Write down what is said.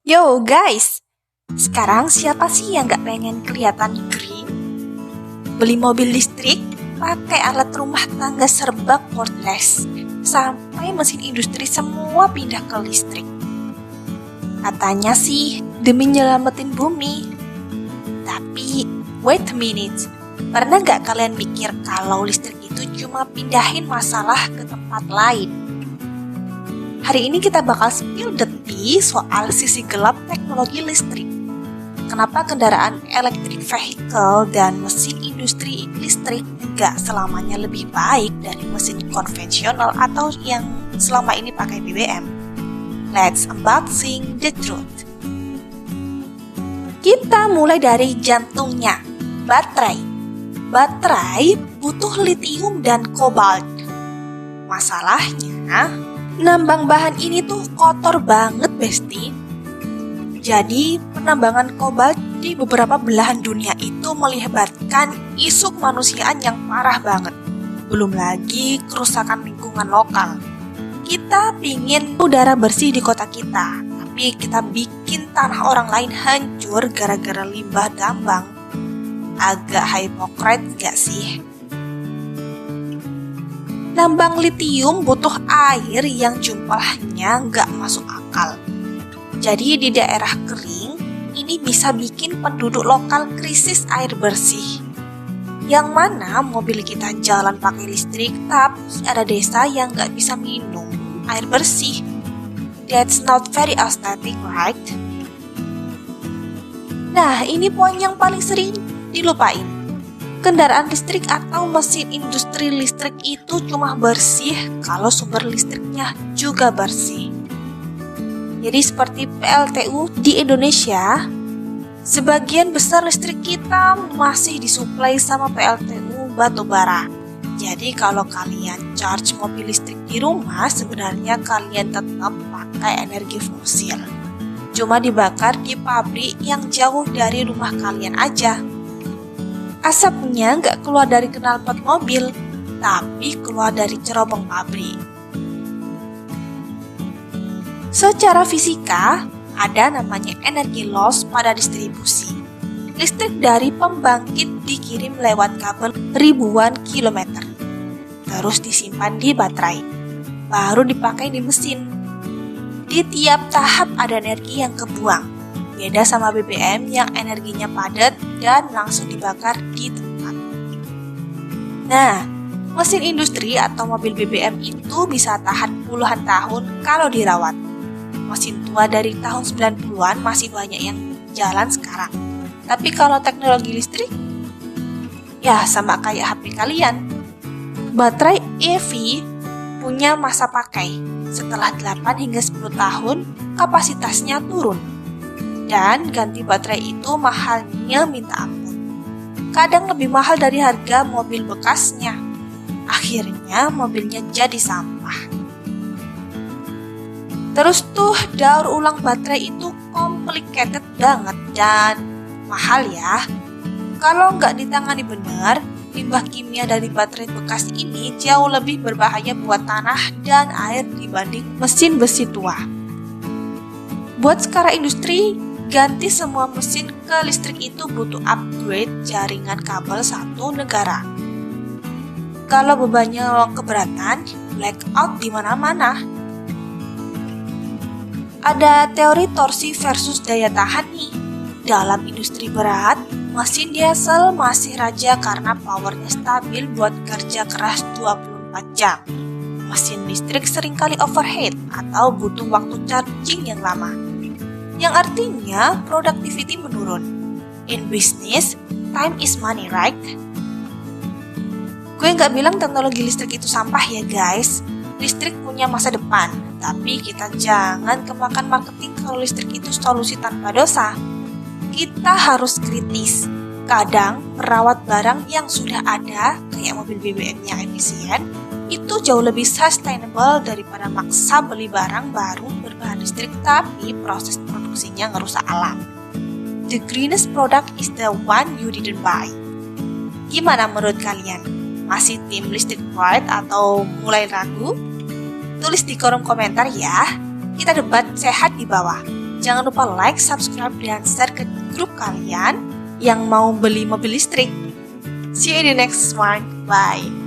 Yo guys, sekarang siapa sih yang gak pengen kelihatan green? Beli mobil listrik, pakai alat rumah tangga serba cordless, sampai mesin industri semua pindah ke listrik. Katanya sih demi nyelamatin bumi. Tapi wait a minute, pernah gak kalian mikir kalau listrik itu cuma pindahin masalah ke tempat lain? Hari ini kita bakal spill the tea soal sisi gelap teknologi listrik. Kenapa kendaraan electric vehicle dan mesin industri listrik nggak selamanya lebih baik dari mesin konvensional atau yang selama ini pakai BBM? Let's unboxing the truth. Kita mulai dari jantungnya, baterai. Baterai butuh litium dan kobalt. Masalahnya, nambang bahan ini tuh kotor banget, Besti. Jadi, penambangan kobalt di beberapa belahan dunia itu melibatkan isu kemanusiaan yang parah banget. Belum lagi kerusakan lingkungan lokal. Kita pingin udara bersih di kota kita, tapi kita bikin tanah orang lain hancur gara-gara limbah tambang. Agak hypocrite gak sih? Nambang litium butuh air yang jumlahnya nggak masuk akal. Jadi di daerah kering, ini bisa bikin penduduk lokal krisis air bersih. Yang mana mobil kita jalan pakai listrik, tapi ada desa yang nggak bisa minum air bersih. That's not very aesthetic, right? Nah, ini poin yang paling sering dilupain. Kendaraan listrik atau mesin industri listrik itu cuma bersih kalau sumber listriknya juga bersih. Jadi seperti PLTU di Indonesia, sebagian besar listrik kita masih disuplai sama PLTU batubara. Jadi kalau kalian charge mobil listrik di rumah, sebenarnya kalian tetap pakai energi fosil. Cuma dibakar di pabrik yang jauh dari rumah kalian aja. Asapnya nggak keluar dari knalpot mobil, tapi keluar dari cerobong pabrik. Secara fisika, ada namanya energi loss pada distribusi. Listrik dari pembangkit dikirim lewat kabel ribuan kilometer, terus disimpan di baterai, baru dipakai di mesin. Di tiap tahap ada energi yang kebuang. Beda sama BBM yang energinya padat dan langsung dibakar di tempat. Nah, mesin industri atau mobil BBM itu bisa tahan puluhan tahun kalau dirawat. Mesin tua dari tahun 90-an masih banyak yang jalan sekarang. Tapi kalau teknologi listrik, ya sama kayak HP kalian. Baterai EV punya masa pakai. Setelah 8 hingga 10 tahun, kapasitasnya turun. Dan ganti baterai itu mahalnya minta ampun. Kadang lebih mahal dari harga mobil bekasnya. Akhirnya mobilnya jadi sampah. Terus tuh daur ulang baterai itu complicated banget dan mahal ya. Kalau nggak ditangani benar, limbah kimia dari baterai bekas ini jauh lebih berbahaya buat tanah dan air dibanding mesin besi tua. Buat skala industri, ganti semua mesin ke listrik itu butuh upgrade jaringan kabel satu negara. Kalau bebannya keberatan, blackout di mana-mana. Ada teori torsi versus daya tahan nih. Dalam industri berat, mesin diesel masih raja karena powernya stabil buat kerja keras 24 jam. Mesin listrik seringkali overheat atau butuh waktu charging yang lama. Yang artinya productivity menurun. In business, time is money, right? Gue nggak bilang teknologi listrik itu sampah ya guys. Listrik punya masa depan, tapi kita jangan kemakan marketing kalau listrik itu solusi tanpa dosa. Kita harus kritis. Kadang merawat barang yang sudah ada, kayak mobil BBM yang efisien, itu jauh lebih sustainable daripada maksa beli barang baru berbahan listrik tapi proses produksinya ngerusak alam. The greenest product is the one you didn't buy. Gimana menurut kalian? Masih tim listrik pride atau mulai ragu? Tulis di kolom komentar ya. Kita debat sehat di bawah. Jangan lupa like, subscribe, dan share ke grup kalian yang mau beli mobil listrik. See you in the next one. Bye.